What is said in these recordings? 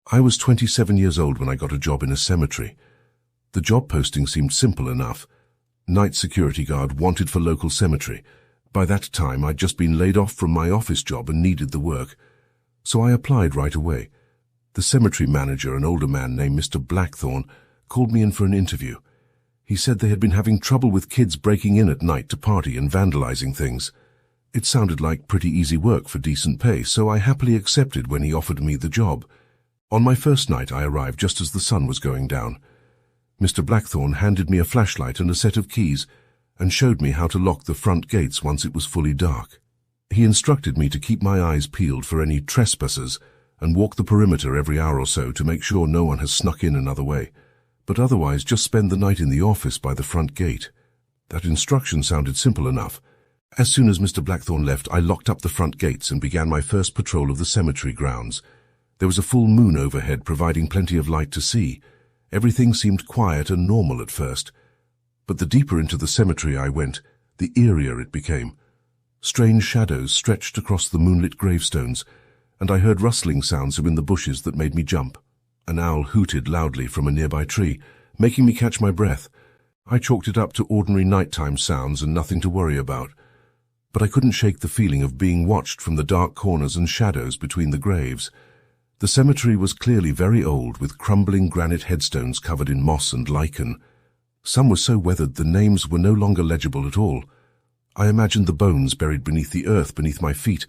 I was 27 years old when I got a job in a cemetery. The job posting seemed simple enough. Night security guard wanted for local cemetery. By that time, I'd just been laid off from my office job and needed the work. So I applied right away. The cemetery manager, an older man named Mr. Blackthorne, called me in for an interview. He said they had been having trouble with kids breaking in at night to party and vandalizing things. It sounded like pretty easy work for decent pay, so I happily accepted when he offered me the job. On my first night, I arrived just as the sun was going down. Mr. Blackthorne handed me a flashlight and a set of keys and showed me how to lock the front gates once it was fully dark. He instructed me to keep my eyes peeled for any trespassers and walk the perimeter every hour or so to make sure no one has snuck in another way, but otherwise just spend the night in the office by the front gate. That instruction sounded simple enough. As soon as Mr. Blackthorne left, I locked up the front gates and began my first patrol of the cemetery grounds. There was a full moon overhead, providing plenty of light to see. Everything seemed quiet and normal at first. But the deeper into the cemetery I went, the eerier it became. Strange shadows stretched across the moonlit gravestones, and I heard rustling sounds in the bushes that made me jump. An owl hooted loudly from a nearby tree, making me catch my breath. I chalked it up to ordinary nighttime sounds and nothing to worry about. But I couldn't shake the feeling of being watched from the dark corners and shadows between the graves. The cemetery was clearly very old, with crumbling granite headstones covered in moss and lichen. Some were so weathered the names were no longer legible at all. I imagined the bones buried beneath the earth beneath my feet,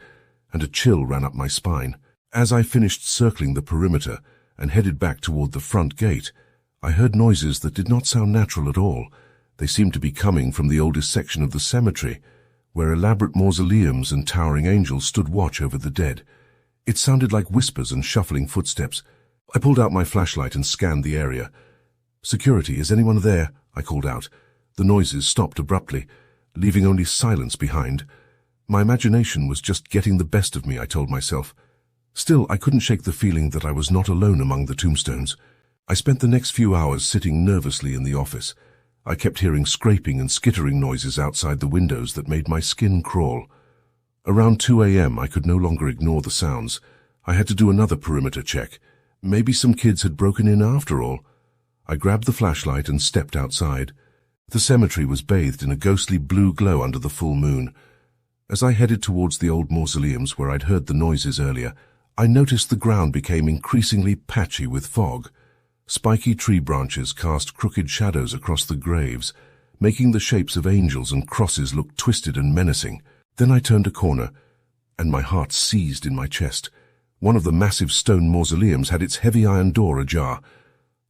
and a chill ran up my spine. As I finished circling the perimeter and headed back toward the front gate, I heard noises that did not sound natural at all. They seemed to be coming from the oldest section of the cemetery, where elaborate mausoleums and towering angels stood watch over the dead. It sounded like whispers and shuffling footsteps. I pulled out my flashlight and scanned the area. "Security, is anyone there?" I called out. The noises stopped abruptly, leaving only silence behind. My imagination was just getting the best of me, I told myself. Still, I couldn't shake the feeling that I was not alone among the tombstones. I spent the next few hours sitting nervously in the office. I kept hearing scraping and skittering noises outside the windows that made my skin crawl. Around 2 a.m., I could no longer ignore the sounds. I had to do another perimeter check. Maybe some kids had broken in after all. I grabbed the flashlight and stepped outside. The cemetery was bathed in a ghostly blue glow under the full moon. As I headed towards the old mausoleums where I'd heard the noises earlier, I noticed the ground became increasingly patchy with fog. Spiky tree branches cast crooked shadows across the graves, making the shapes of angels and crosses look twisted and menacing. Then I turned a corner, and my heart seized in my chest. One of the massive stone mausoleums had its heavy iron door ajar.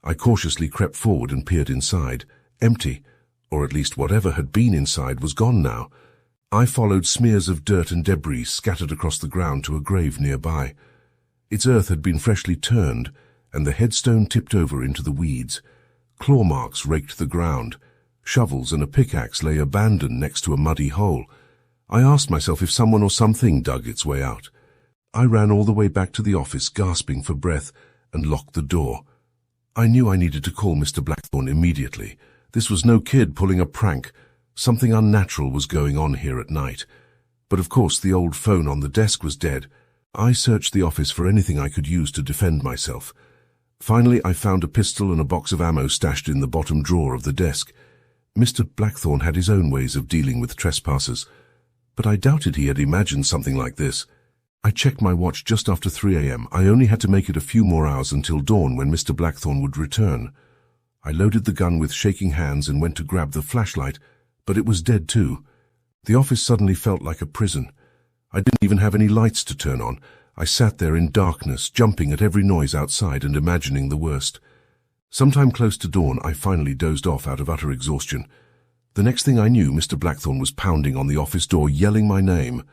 I cautiously crept forward and peered inside. Empty, or at least whatever had been inside was gone now. I followed smears of dirt and debris scattered across the ground to a grave nearby. Its earth had been freshly turned, and the headstone tipped over into the weeds. Claw marks raked the ground. Shovels and a pickaxe lay abandoned next to a muddy hole. I asked myself if someone or something dug its way out. I ran all the way back to the office, gasping for breath, and locked the door. I knew I needed to call Mr. Blackthorne immediately. This was no kid pulling a prank. Something unnatural was going on here at night. But of course the old phone on the desk was dead. I searched the office for anything I could use to defend myself. Finally, I found a pistol and a box of ammo stashed in the bottom drawer of the desk. Mr. Blackthorne had his own ways of dealing with trespassers, but I doubted he had imagined something like this. I checked my watch just after 3 a.m. I only had to make it a few more hours until dawn when Mr. Blackthorne would return. I loaded the gun with shaking hands and went to grab the flashlight, but it was dead too. The office suddenly felt like a prison. I didn't even have any lights to turn on. I sat there in darkness, jumping at every noise outside and imagining the worst. Sometime close to dawn, I finally dozed off out of utter exhaustion. The next thing I knew, Mr. Blackthorne was pounding on the office door, yelling my name.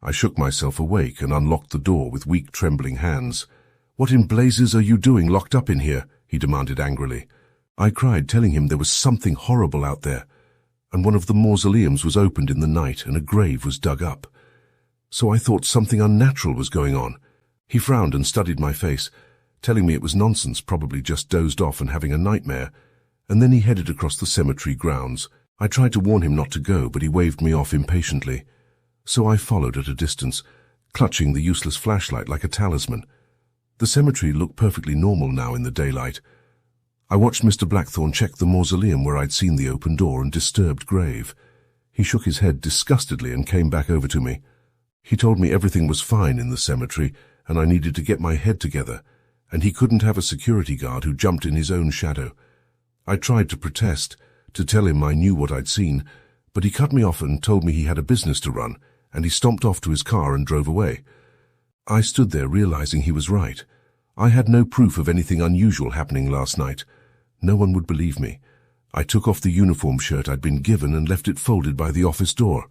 I shook myself awake and unlocked the door with weak, trembling hands. "What in blazes are you doing locked up in here?" he demanded angrily. I cried, telling him there was something horrible out there, and one of the mausoleums was opened in the night and a grave was dug up. So I thought something unnatural was going on. He frowned and studied my face, telling me it was nonsense, probably just dozed off and having a nightmare, and then he headed across the cemetery grounds. I tried to warn him not to go, but he waved me off impatiently. So I followed at a distance, clutching the useless flashlight like a talisman. The cemetery looked perfectly normal now in the daylight. I watched Mr. Blackthorne check the mausoleum where I'd seen the open door and disturbed grave. He shook his head disgustedly and came back over to me. He told me everything was fine in the cemetery and I needed to get my head together, and he couldn't have a security guard who jumped in his own shadow. I tried to protest, to tell him I knew what I'd seen, but he cut me off and told me he had a business to run, and he stomped off to his car and drove away. I stood there realizing he was right. I had no proof of anything unusual happening last night. No one would believe me. I took off the uniform shirt I'd been given and left it folded by the office door.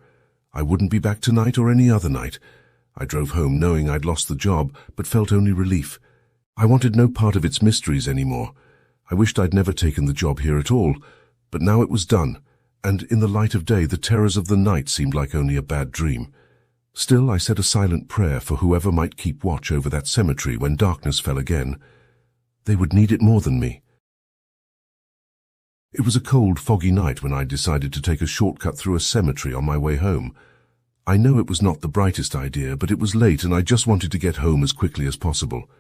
I wouldn't be back tonight or any other night. I drove home knowing I'd lost the job, but felt only relief. I wanted no part of its mysteries anymore. I wished I'd never taken the job here at all, but now it was done, and in the light of day the terrors of the night seemed like only a bad dream. Still, I said a silent prayer for whoever might keep watch over that cemetery when darkness fell again. They would need it more than me. It was a cold, foggy night when I decided to take a shortcut through a cemetery on my way home. I know it was not the brightest idea, but it was late and I just wanted to get home as quickly as possible.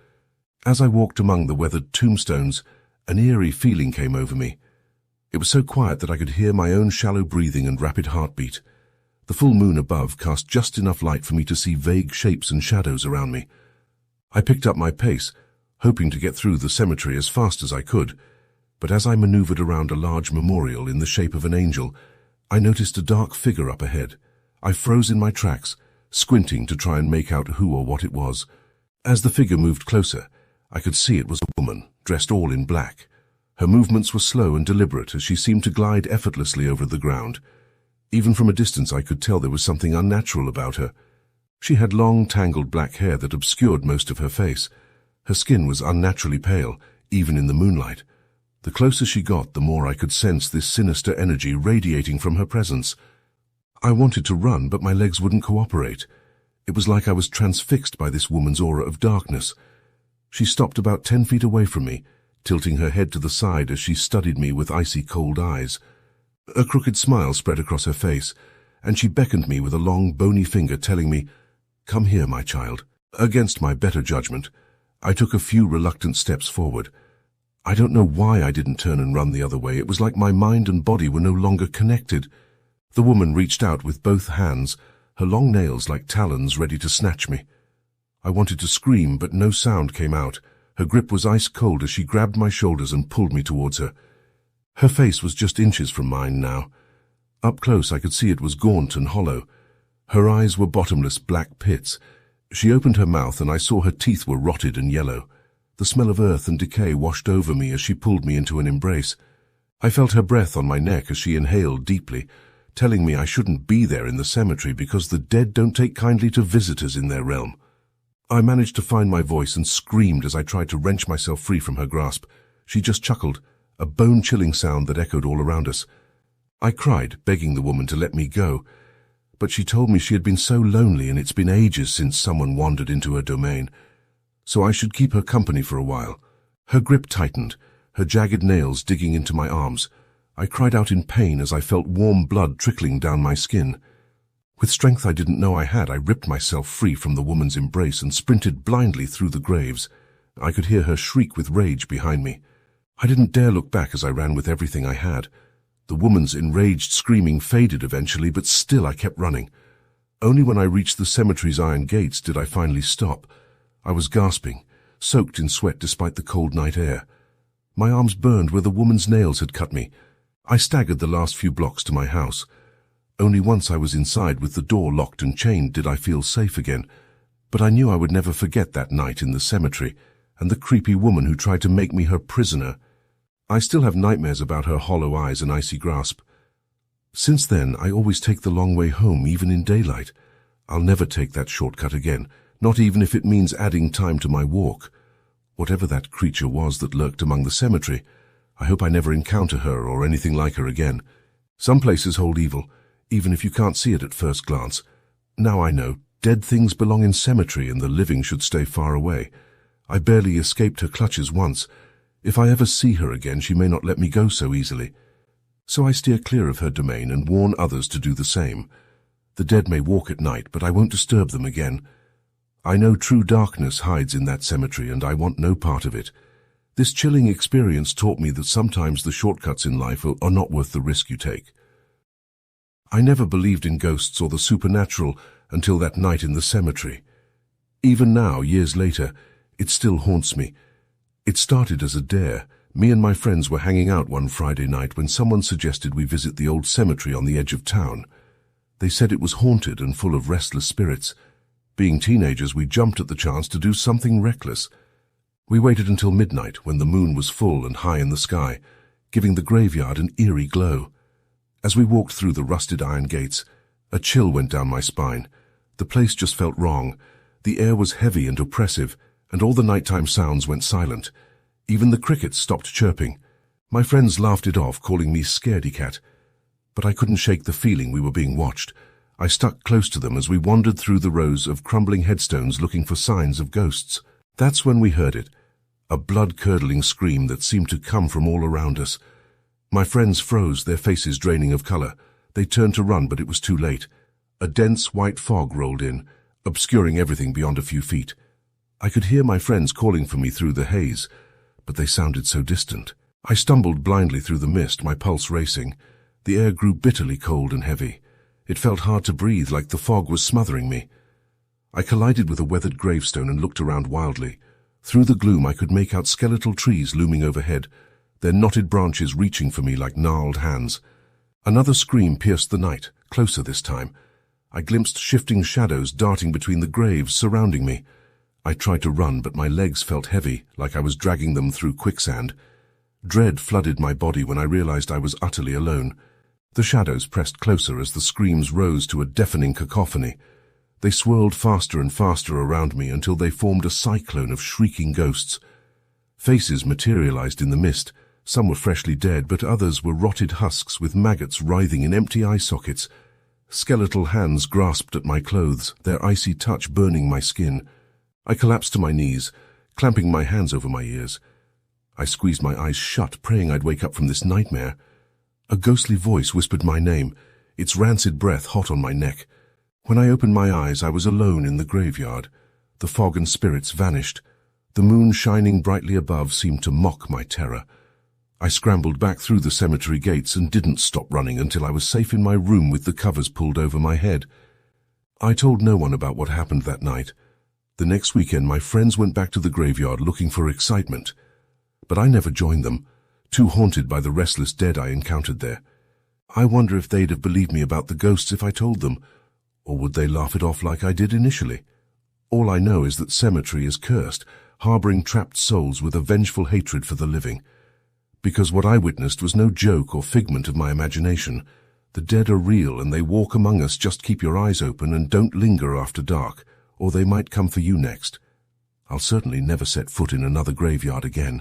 As I walked among the weathered tombstones, an eerie feeling came over me. It was so quiet that I could hear my own shallow breathing and rapid heartbeat. The full moon above cast just enough light for me to see vague shapes and shadows around me. I picked up my pace, hoping to get through the cemetery as fast as I could, but as I maneuvered around a large memorial in the shape of an angel, I noticed a dark figure up ahead. I froze in my tracks, squinting to try and make out who or what it was. As the figure moved closer, I could see it was a woman, dressed all in black. Her movements were slow and deliberate as she seemed to glide effortlessly over the ground. Even from a distance I could tell there was something unnatural about her. She had long, tangled black hair that obscured most of her face. Her skin was unnaturally pale, even in the moonlight. The closer she got, the more I could sense this sinister energy radiating from her presence. I wanted to run, but my legs wouldn't cooperate. It was like I was transfixed by this woman's aura of darkness. She stopped about 10 feet away from me, tilting her head to the side as she studied me with icy cold eyes. A crooked smile spread across her face, and she beckoned me with a long, bony finger, telling me, "Come here, my child." Against my better judgment, I took a few reluctant steps forward. I don't know why I didn't turn and run the other way. It was like my mind and body were no longer connected. The woman reached out with both hands, her long nails like talons ready to snatch me. I wanted to scream, but no sound came out. Her grip was ice cold as she grabbed my shoulders and pulled me towards her. Her face was just inches from mine now. Up close I could see it was gaunt and hollow. Her eyes were bottomless black pits. She opened her mouth and I saw her teeth were rotted and yellow. The smell of earth and decay washed over me as she pulled me into an embrace. I felt her breath on my neck as she inhaled deeply, telling me I shouldn't be there in the cemetery because the dead don't take kindly to visitors in their realm. I managed to find my voice and screamed as I tried to wrench myself free from her grasp. She just chuckled, a bone-chilling sound that echoed all around us. I cried, begging the woman to let me go, but she told me she had been so lonely and it's been ages since someone wandered into her domain, so I should keep her company for a while. Her grip tightened, her jagged nails digging into my arms. I cried out in pain as I felt warm blood trickling down my skin. With strength I didn't know I had, I ripped myself free from the woman's embrace and sprinted blindly through the graves. I could hear her shriek with rage behind me. I didn't dare look back as I ran with everything I had. The woman's enraged screaming faded eventually, but still I kept running. Only when I reached the cemetery's iron gates did I finally stop. I was gasping, soaked in sweat despite the cold night air. My arms burned where the woman's nails had cut me. I staggered the last few blocks to my house. Only once I was inside with the door locked and chained did I feel safe again, but I knew I would never forget that night in the cemetery and the creepy woman who tried to make me her prisoner. I still have nightmares about her hollow eyes and icy grasp. Since then, I always take the long way home, even in daylight. I'll never take that shortcut again, not even if it means adding time to my walk. Whatever that creature was that lurked among the cemetery, I hope I never encounter her or anything like her again. Some places hold evil, even if you can't see it at first glance. Now I know, dead things belong in cemetery and the living should stay far away. I barely escaped her clutches once. If I ever see her again, she may not let me go so easily. So I steer clear of her domain and warn others to do the same. The dead may walk at night, but I won't disturb them again. I know true darkness hides in that cemetery, and I want no part of it. This chilling experience taught me that sometimes the shortcuts in life are not worth the risk you take. I never believed in ghosts or the supernatural until that night in the cemetery. Even now, years later, it still haunts me. It started as a dare. Me and my friends were hanging out one Friday night when someone suggested we visit the old cemetery on the edge of town. They said it was haunted and full of restless spirits. Being teenagers, we jumped at the chance to do something reckless. We waited until midnight when the moon was full and high in the sky, giving the graveyard an eerie glow. As we walked through the rusted iron gates, a chill went down my spine. The place just felt wrong. The air was heavy and oppressive, and all the nighttime sounds went silent. Even the crickets stopped chirping. My friends laughed it off, calling me scaredy-cat. But I couldn't shake the feeling we were being watched. I stuck close to them as we wandered through the rows of crumbling headstones looking for signs of ghosts. That's when we heard it. A blood-curdling scream that seemed to come from all around us. My friends froze, their faces draining of color. They turned to run, but it was too late. A dense white fog rolled in, obscuring everything beyond a few feet. I could hear my friends calling for me through the haze, but they sounded so distant. I stumbled blindly through the mist, my pulse racing. The air grew bitterly cold and heavy. It felt hard to breathe, like the fog was smothering me. I collided with a weathered gravestone and looked around wildly. Through the gloom I could make out skeletal trees looming overhead, their knotted branches reaching for me like gnarled hands. Another scream pierced the night, closer this time. I glimpsed shifting shadows darting between the graves surrounding me. I tried to run, but my legs felt heavy, like I was dragging them through quicksand. Dread flooded my body when I realized I was utterly alone. The shadows pressed closer as the screams rose to a deafening cacophony. They swirled faster and faster around me until they formed a cyclone of shrieking ghosts. Faces materialized in the mist. Some were freshly dead, but others were rotted husks with maggots writhing in empty eye sockets. Skeletal hands grasped at my clothes, their icy touch burning my skin. I collapsed to my knees, clamping my hands over my ears. I squeezed my eyes shut, praying I'd wake up from this nightmare. A ghostly voice whispered my name, its rancid breath hot on my neck. When I opened my eyes, I was alone in the graveyard. The fog and spirits vanished. The moon shining brightly above seemed to mock my terror. I scrambled back through the cemetery gates and didn't stop running until I was safe in my room with the covers pulled over my head. I told no one about what happened that night. The next weekend, my friends went back to the graveyard looking for excitement. But I never joined them, too haunted by the restless dead I encountered there. I wonder if they'd have believed me about the ghosts if I told them, or would they laugh it off like I did initially? All I know is that cemetery is cursed, harboring trapped souls with a vengeful hatred for the living. Because what I witnessed was no joke or figment of my imagination. The dead are real, and they walk among us. Just keep your eyes open and don't linger after dark, or they might come for you next. I'll certainly never set foot in another graveyard again.